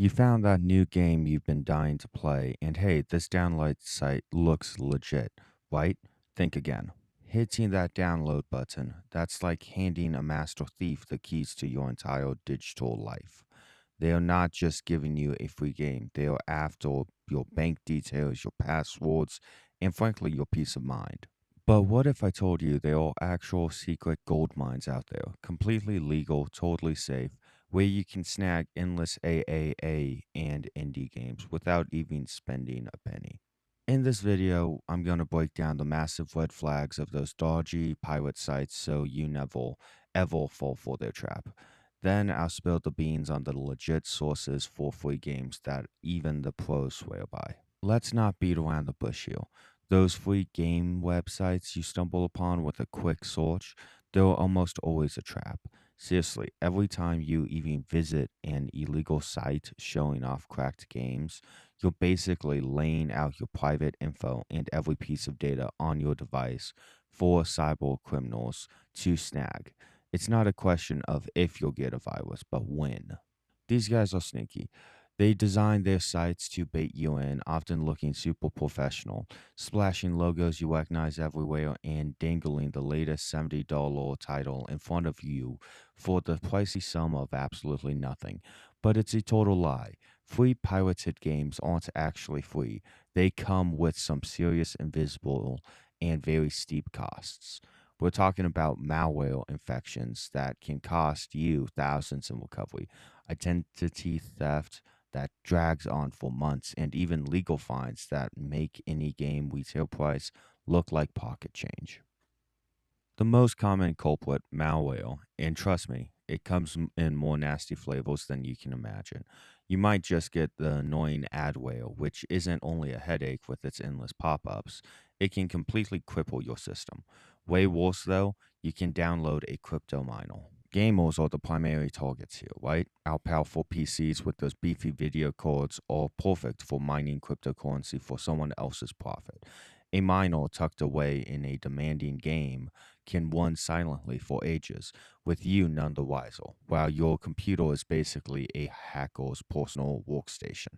You found that new game you've been dying to play, and hey, this download site looks legit, right? Think again. Hitting that download button, that's like handing a master thief the keys to your entire digital life. They are not just giving you a free game, they are after your bank details, your passwords, and frankly, your peace of mind. But what if I told you there are actual secret gold mines out there, completely legal, totally safe, where you can snag endless AAA and indie games without even spending a penny? In this video, I'm going to break down the massive red flags of those dodgy pirate sites so you never, ever fall for their trap. Then I'll spill the beans on the legit sources for free games that even the pros swear by. Let's not beat around the bush here. Those free game websites you stumble upon with a quick search, they're almost always a trap. Seriously, every time you even visit an illegal site showing off cracked games, you're basically laying out your private info and every piece of data on your device for cyber criminals to snag. It's not a question of if you'll get a virus, but when. These guys are sneaky. They design their sites to bait you in, often looking super professional, splashing logos you recognize everywhere, and dangling the latest $70 title in front of you for the pricey sum of absolutely nothing. But it's a total lie. Free pirated games aren't actually free. They come with some serious invisible and very steep costs. We're talking about malware infections that can cost you thousands in recovery, identity theft that drags on for months, and even legal fines that make any game retail price look like pocket change. The most common culprit, malware, and trust me, it comes in more nasty flavors than you can imagine. You might just get the annoying adware, which isn't only a headache with its endless pop ups, it can completely cripple your system. Way worse, though, you can download a crypto miner. Gamers are the primary targets here, right? Our powerful PCs with those beefy video cards are perfect for mining cryptocurrency for someone else's profit. A miner tucked away in a demanding game can run silently for ages, with you none the wiser, while your computer is basically a hacker's personal workstation.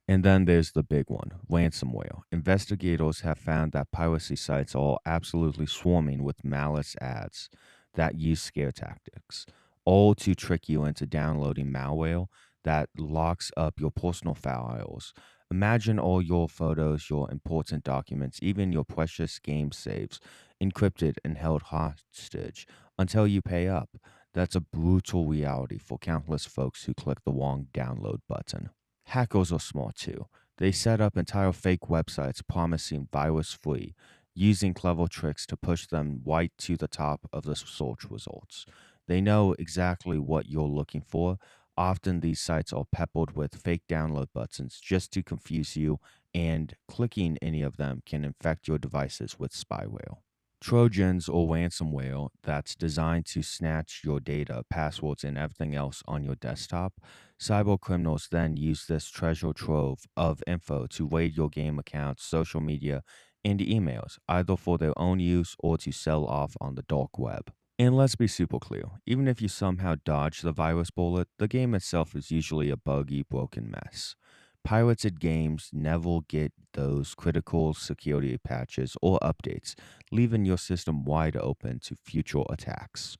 And then there's the big one, ransomware. Investigators have found that piracy sites are absolutely swarming with malice ads that use scare tactics, all to trick you into downloading malware that locks up your personal files. Imagine all your photos, your important documents, even your precious game saves encrypted and held hostage until you pay up. That's a brutal reality for countless folks who click the wrong download button. Hackers are smart too. They set up entire fake websites promising virus free, using clever tricks to push them right to the top of the search results. They know exactly what you're looking for. Often these sites are peppered with fake download buttons just to confuse you, and clicking any of them can infect your devices with spyware. Trojans or ransomware that's designed to snatch your data, passwords, and everything else on your desktop. Cyber criminals then use this treasure trove of info to raid your game accounts, social media, and emails, either for their own use or to sell off on the dark web. And let's be super clear, even if you somehow dodge the virus bullet, the game itself is usually a buggy, broken mess. Pirated games never get those critical security patches or updates, leaving your system wide open to future attacks.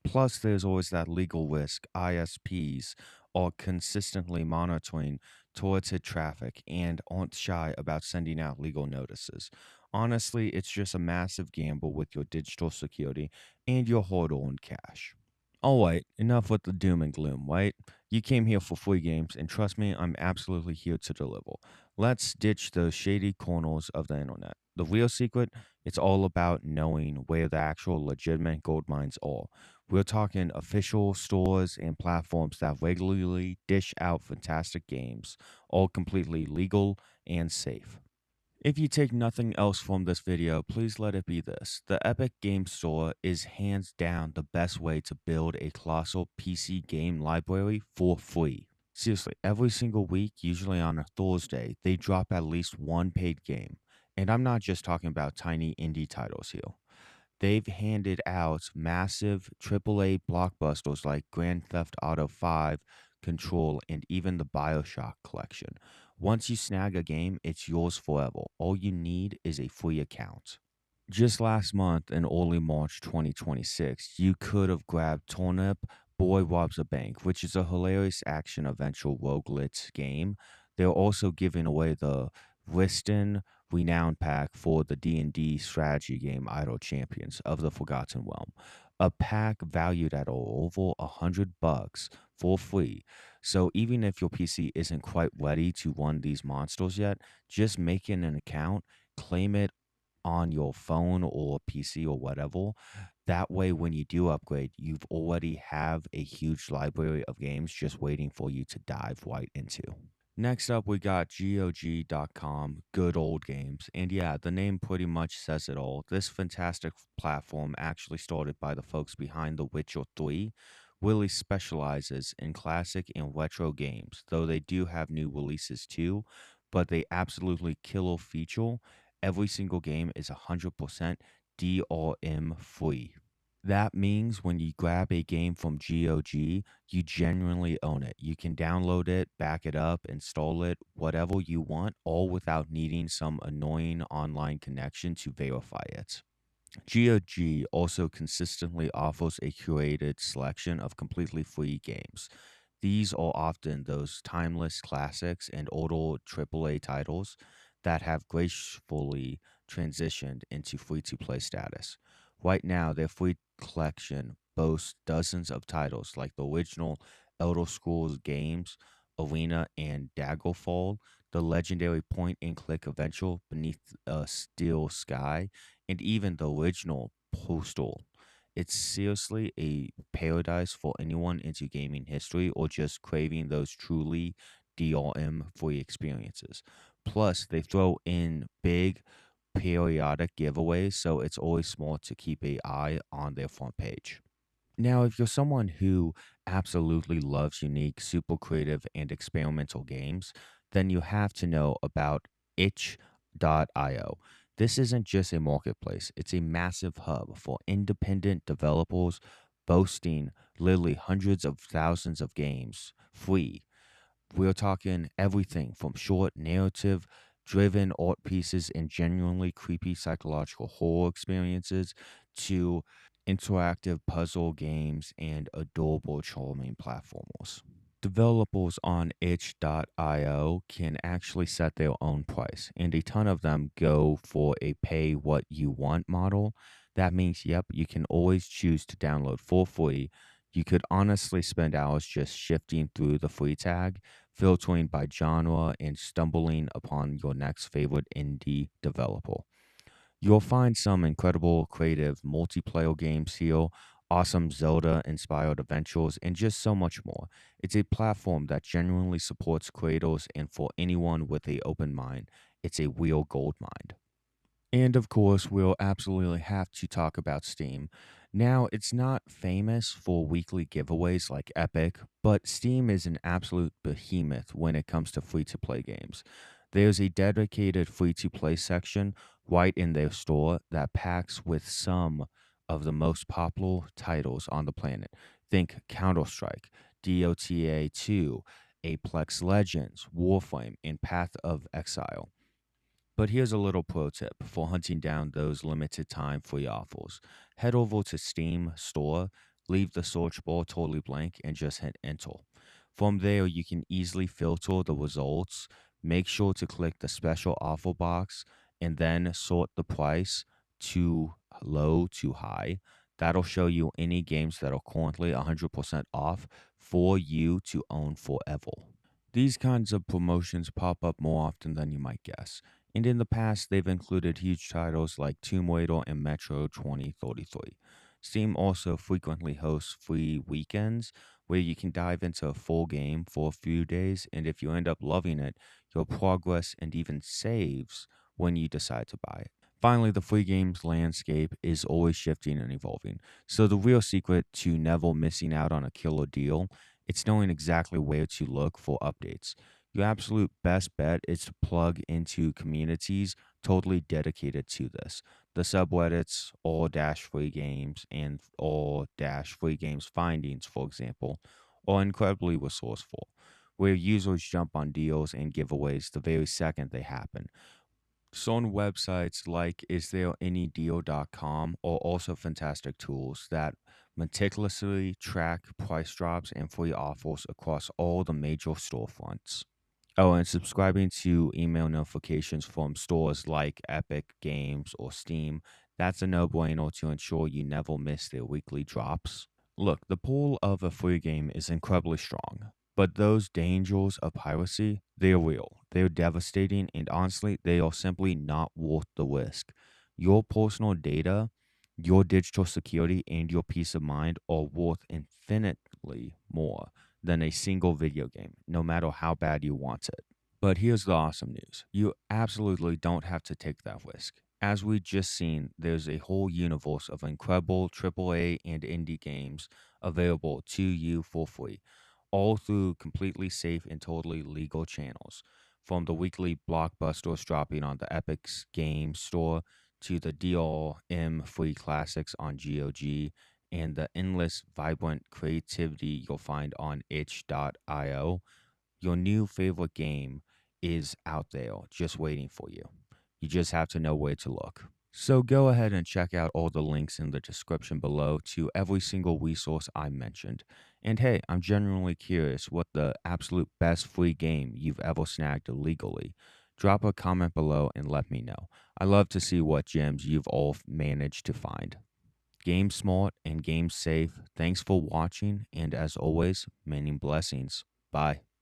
Plus, there's always that legal risk. ISPs are consistently monitoring targeted traffic and aren't shy about sending out legal notices. Honestly, it's just a massive gamble with your digital security and your hard earned cash. All right, enough with the doom and gloom, right? You came here for free games, and trust me, I'm absolutely here to deliver. Let's ditch the shady corners of the internet. The real secret, it's all about knowing where the actual legitimate gold mines are. We're talking official stores and platforms that regularly dish out fantastic games, all completely legal and safe. If you take nothing else from this video, please let it be this. The Epic Game Store is hands down the best way to build a colossal PC game library for free. Seriously, every single week, usually on a Thursday, they drop at least one paid game. And I'm not just talking about tiny indie titles here. They've handed out massive AAA blockbusters like Grand Theft Auto 5, Control, and even the Bioshock collection. Once you snag a game, it's yours forever. All you need is a free account. Just last month in early March 2026, you could have grabbed Turnip Boy Robs a Bank, which is a hilarious action adventure roguelite game. They're also giving away the Riston Renown Pack for the D&D strategy game Idle Champions of the Forgotten Realm. A pack valued at over $100 for free. So even if your PC isn't quite ready to run these monsters yet, just making an account, claim it on your phone or PC or whatever. That way, when you do upgrade, you've already have a huge library of games just waiting for you to dive right into. Next up, we got GOG.com, Good Old Games. And yeah, the name pretty much says it all. This fantastic platform, actually started by the folks behind The Witcher 3, really specializes in classic and retro games, though they do have new releases too, but they absolutely killer feature. Every single game is 100% DRM free. That means when you grab a game from GOG, you genuinely own it. You can download it, back it up, install it, whatever you want, all without needing some annoying online connection to verify it. GOG also consistently offers a curated selection of completely free games. These are often those timeless classics and older AAA titles that have gracefully transitioned into free to play status. Right now, their free collection boasts dozens of titles like the original Elder Scrolls games, Arena and Daggerfall, the legendary point and click adventure Beneath a Steel Sky, and even the original Postal. It's seriously a paradise for anyone into gaming history or just craving those truly DRM free experiences. Plus, they throw in big periodic giveaways, so it's always smart to keep an eye on their front page. Now, if you're someone who absolutely loves unique, super creative, and experimental games, then you have to know about itch.io. This isn't just a marketplace, it's a massive hub for independent developers boasting literally hundreds of thousands of games free. We're talking everything from short narrative driven art pieces and genuinely creepy psychological horror experiences to interactive puzzle games and adorable charming platformers. Developers on itch.io can actually set their own price, and a ton of them go for a pay what you want model. That means, yep, you can always choose to download for free. You could honestly spend hours just shifting through the free tag, filtering by genre, and stumbling upon your next favorite indie developer. You'll find some incredible creative multiplayer games here, awesome Zelda inspired adventures, and just so much more. It's a platform that genuinely supports creators, and for anyone with a open mind, it's a real gold mine. And of course, we'll absolutely have to talk about Steam. Now, it's not famous for weekly giveaways like Epic, but Steam is an absolute behemoth when it comes to free to play games. There's a dedicated free to play section right in their store that packs with some of the most popular titles on the planet. Think Counter Strike, DOTA 2, Apex Legends, Warframe, and Path of Exile. But here's a little pro tip for hunting down those limited time free offers. Head over to Steam Store, leave the search bar totally blank, and just hit enter. From there, you can easily filter the results. Make sure to click the special offer box and then sort the price to low to high. That'll show you any games that are currently 100% off for you to own forever. These kinds of promotions pop up more often than you might guess, and in the past they've included huge titles like Tomb Raider and Metro 2033. Steam also frequently hosts free weekends where you can dive into a full game for a few days, and if you end up loving it, your progress and even saves when you decide to buy it. Finally, the free games landscape is always shifting and evolving. So the real secret to never missing out on a killer deal, it's knowing exactly where to look for updates. Your absolute best bet is to plug into communities totally dedicated to this. The subreddits, all dash free games, and all dash free games findings, for example, are incredibly resourceful, where users jump on deals and giveaways the very second they happen. So on websites like isthereanydeal.com are also fantastic tools that meticulously track price drops and free offers across all the major storefronts. Oh, and subscribing to email notifications from stores like Epic Games or Steam, that's a no-brainer to ensure you never miss their weekly drops. Look, the pull of a free game is incredibly strong, but those dangers of piracy, they're real. They're devastating, and honestly, they are simply not worth the risk. Your personal data, your digital security, and your peace of mind are worth infinitely more than a single video game, no matter how bad you want it. But here's the awesome news. You absolutely don't have to take that risk. As we just seen, there's a whole universe of incredible AAA and indie games available to you for free, all through completely safe and totally legal channels. From the weekly blockbusters dropping on the Epic's Game Store to the DRM free classics on GOG and the endless vibrant creativity you'll find on itch.io, your new favorite game is out there just waiting for you. You just have to know where to look. So go ahead and check out all the links in the description below to every single resource I mentioned. And hey, I'm genuinely curious what the absolute best free game you've ever snagged illegally. Drop a comment below and let me know. I love to see what gems you've all managed to find. Game smart and game safe. Thanks for watching, and as always, many blessings. Bye.